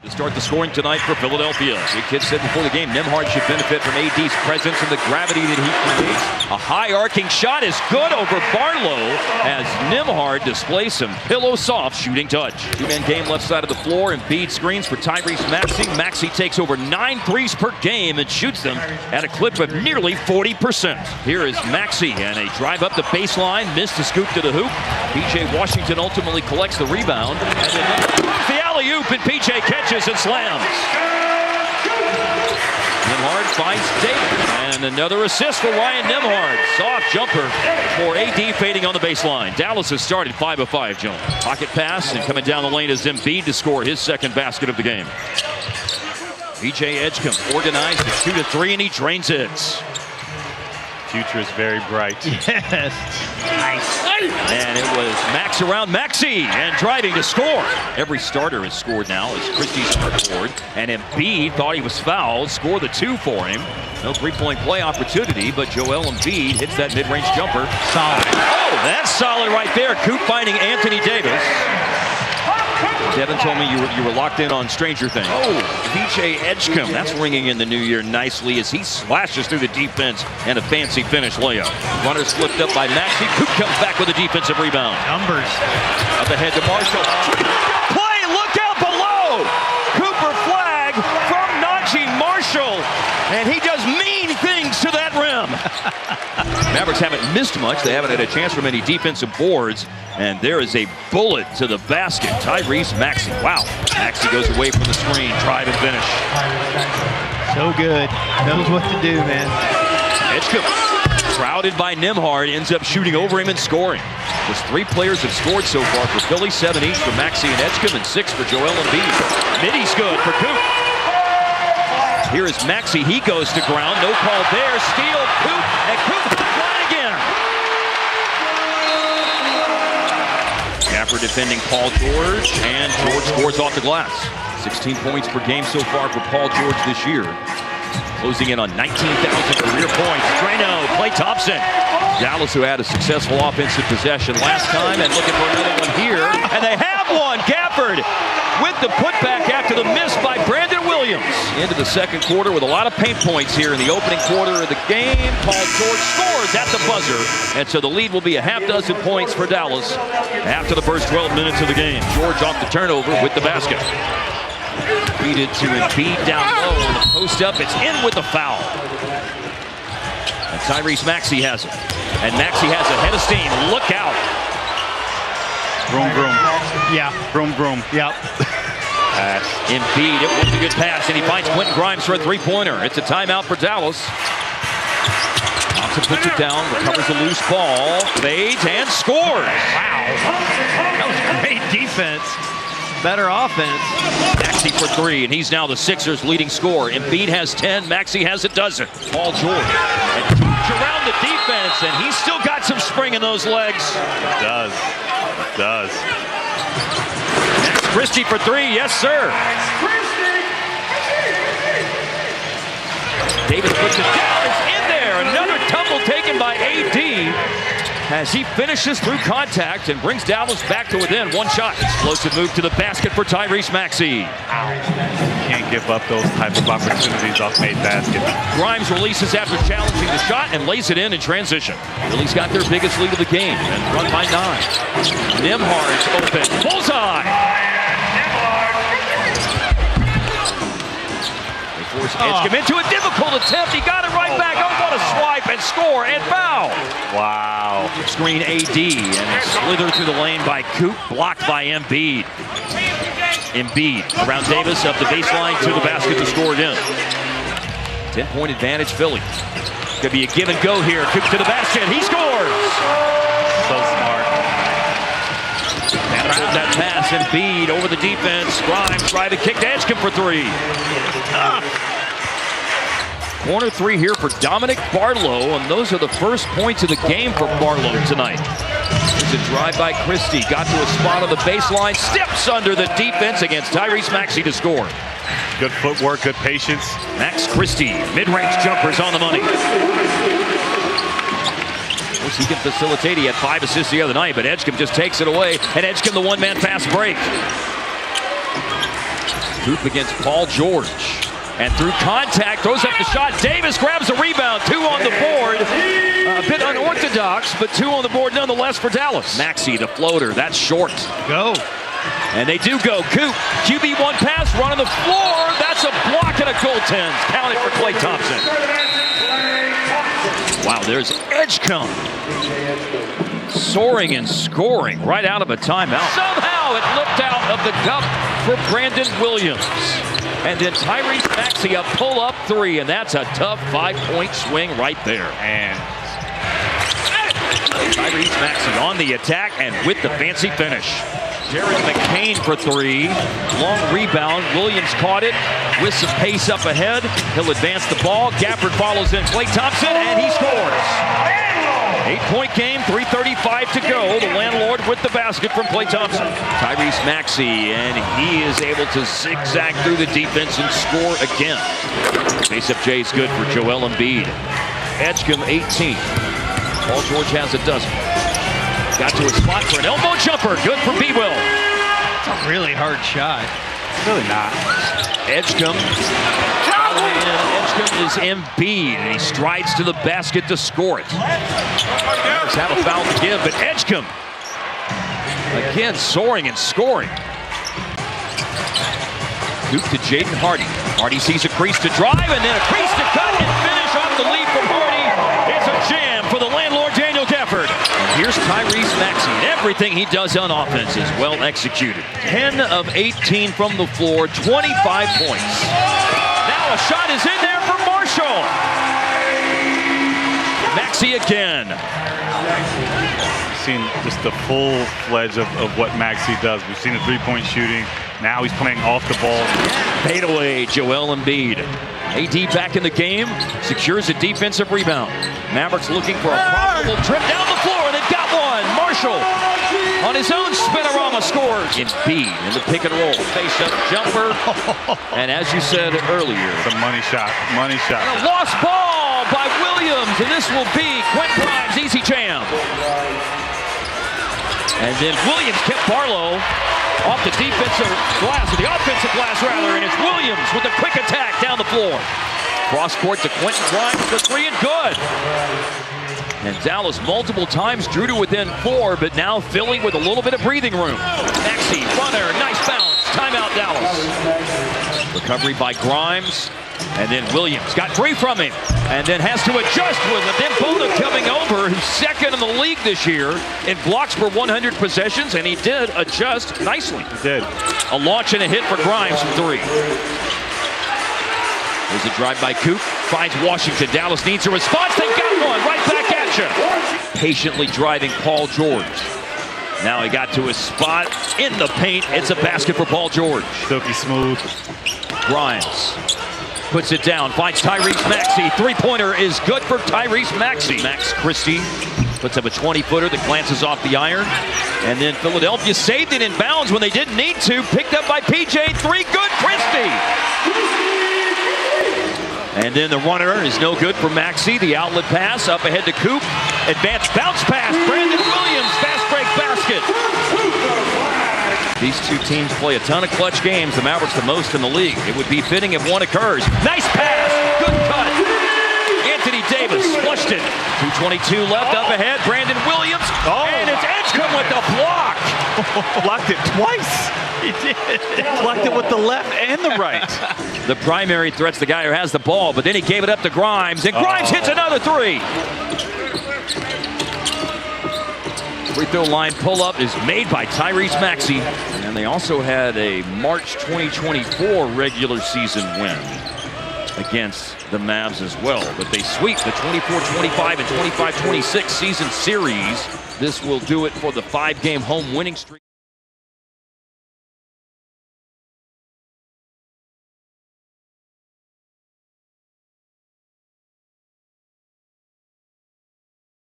To start the scoring tonight for Philadelphia. The kid said before the game, Nembhard should benefit from AD's presence and the gravity that he creates. A high arcing shot is good over Barlow as Nembhard displays some pillow soft shooting touch. Two-man game left side of the floor. Embiid screens for Tyrese Maxey. Maxey takes over 9 threes per game and shoots them at a clip of nearly 40%. Here is Maxey and a drive up the baseline. Missed a scoop to the hoop. PJ Washington ultimately collects the rebound. And then the alley-oop, and PJ catches and slams. Nembhard finds Davis, and another assist for Ryan Nembhard. Soft jumper for AD fading on the baseline. Dallas has started 5 of 5, Jones. Pocket pass, and coming down the lane is Embiid to score his second basket of the game. PJ Edgecombe organized to shoot a 3, and he drains it. Future is very bright. Yes. Nice. And it was Max around Maxey and driving to score. Every starter has scored now as Christie's on the board. And Embiid thought he was fouled, scored the 2 for him. No three-point play opportunity, but Joel Embiid hits that mid-range jumper. Solid. Oh, that's solid right there. Coop finding Anthony Davis. Devin told me you were locked in on Stranger Things. Oh, PJ Edgecombe. That's ringing in the new year nicely as he slashes through the defense and a fancy finish layup. Runners flipped up by Maxey. Coop comes back with a defensive rebound. Numbers. Up ahead to Marshall. Play, look out below! Cooper flag from Najee Marshall. And he does mean things to that rim. Mavericks haven't missed much. They haven't had a chance for many defensive boards. And there is a bullet to the basket. Tyrese Maxey. Wow. Maxey goes away from the screen. Drive and finish. So good. Knows what to do, man. Edgecombe, crowded by Nembhard, ends up shooting over him and scoring. Just 3 players have scored so far for Philly. 7 each for Maxey and Edgecombe, and 6 for Joel Embiid. Middy's good for Coop. Here is Maxey. He goes to ground. No call there. Steal. Coop. And Coop flat again. Gaffer defending Paul George. And George scores off the glass. 16 points per game so far for Paul George this year. Closing in on 19,000 career points. Drano, Klay Thompson. Dallas, who had a successful offensive possession last time, and looking for another one here. And they have one. Gafford with the putback after the miss by Brandon Williams. Into the second quarter with a lot of paint points here in the opening quarter of the game. Paul George scores at the buzzer. And so the lead will be a half dozen points for Dallas after the first 12 minutes of the game. George off the turnover with the basket. Beat it to Embiid down low on the post up. It's in with the foul. And Tyrese Maxey has it. And Maxey has a head of steam. Look out. Vroom, vroom. Yeah. Vroom, vroom. Yep. Embiid, it was a good pass, and he finds Quentin Grimes for a 3-pointer. It's a timeout for Dallas. Thompson puts it down, recovers a loose ball, fades, and scores. Wow. That was great defense. Better offense. Maxey for 3, and he's now the Sixers' leading scorer. Embiid has 10, Maxey has a dozen. Paul George. And Cooch around the defense, and he's still got some spring in those legs. It does. It does. Max Christie for 3, yes sir. Davis puts it down, it's in there. Another tumble taken by AD. As he finishes through contact and brings Dallas back to within 1 shot. Explosive move to the basket for Tyrese Maxey. Can't give up those type of opportunities off made basket. Grimes releases after challenging the shot and lays it in transition. Philly's got their biggest lead of the game and run by 9. Nembhard's open. Bullseye! They force Edgecombe into a difficult attempt. He got it right back. Oh, what a swipe and score and foul. Wow. Screen AD and a slither through the lane by Coop, blocked by Embiid. Embiid around Davis up the baseline to the basket to score again. 10-point advantage Philly. Could be a give and go here. Coop to the basket. He scores. So smart. Around that pass, Embiid over the defense. Grimes tried to kick to Edgecombe for 3. Corner 3 here for Dominic Barlow, and those are the first points of the game for Barlow tonight. There's a drive by Christie, got to a spot on the baseline, steps under the defense against Tyrese Maxey to score. Good footwork, good patience. Max Christie, mid-range jumpers on the money. Of course, he can facilitate. He had 5 assists the other night, but Edgecombe just takes it away, and Edgecombe the one-man fast break. Hoop against Paul George. And through contact, throws up the shot. Davis grabs the rebound. 2 on the board. A bit unorthodox, but 2 on the board nonetheless for Dallas. Maxey, the floater. That's short. Go. And they do go. Coop, QB1 pass, run on the floor. That's a block and a goaltend. Counted for Klay Thompson. Wow, there's Edgecombe. Soaring and scoring right out of a timeout. Somehow it lipped out of the cup for Brandon Williams. And then Tyrese Maxey a pull-up 3, and that's a tough 5-point swing right there. And Tyrese Maxey on the attack and with the fancy finish. Jared McCain for 3. Long rebound. Williams caught it with some pace up ahead. He'll advance the ball. Gafford follows in. Klay Thompson, and he scores. 8-point game, 3:35 to go. The landlord with the basket from Klay Thompson. Tyrese Maxey, and he is able to zigzag through the defense and score again. Face-up J is good for Joel Embiid. Edgecombe 18. Paul George has a dozen. Got to a spot for an elbow jumper. Good for B-Will. It's a really hard shot. really not. Edgecombe. Edgecombe is Embiid, and he strides to the basket to score it. Mavericks have a foul to give, but Edgecombe again soaring and scoring. Hoop to Jaden Hardy. Hardy sees a crease to drive, and then a crease to cut and finish off the lead from Hardy. It's a jam for the landlord, Daniel Gafford. And here's Tyrese Maxey. Everything he does on offense is well executed. 10 of 18 from the floor, 25 points. Now a shot is in there for Marshall. Maxey again. We've seen just the full-fledged of what Maxey does. We've seen the three-point shooting. Now he's playing off the ball. Fade away, Joel Embiid. AD back in the game, secures a defensive rebound. Mavericks looking for a profitable trip down the floor. They've got one. Marshall on his own spinorama scores. Embiid in the pick and roll. Face-up jumper. And as you said earlier, It's a money shot. Money shot. a lost ball by Williams. And this will be Quentin Grimes' easy jam. And then Williams kept Barlow off the defensive glass, or the offensive glass rather, and it's Williams with a quick attack down the floor. Cross court to Quentin Grimes for three and good. And Dallas multiple times drew to within 4, but now filling with a little bit of breathing room. Maxey, runner, nice bounce. Timeout Dallas. Recovery by Grimes. And then Williams got free from him. And then has to adjust with it. Then Bona coming over, who's second in the league this year in blocks per 100 possessions. And he did adjust nicely. He did. A launch and a hit for Grimes from 3. There's a drive by Coop. Finds Washington. Dallas needs a response. They got one. Right back at you. Patiently driving Paul George. Now he got to his spot in the paint. It's a basket for Paul George. Silky smooth. Grimes puts it down, finds Tyrese Maxey. Three-pointer is good for Tyrese Maxey. Max Christie puts up a 20-footer that glances off the iron. And then Philadelphia saved it in bounds when they didn't need to. Picked up by PJ. 3, good, Christie. And then the runner is no good for Maxey. The outlet pass up ahead to Coop. Advanced bounce pass. Brandon Williams, fast break basket. These two teams play a ton of clutch games. The Mavericks the most in the league. It would be fitting if one occurs. Nice pass. Good cut. Anthony Davis flushed it. 2:22 left up ahead. Brandon Williams. And it's Edgecombe with the block. Blocked it twice. He did. Blocked it with the left and the right. The primary threat's the guy who has the ball, but then he gave it up to Grimes. And Grimes hits another 3. Free throw line pull-up is made by Tyrese Maxey. And they also had a March 2024 regular season win against the Mavs as well. But they sweep the 24-25 and 25-26 season series. This will do it for the 5-game home winning streak.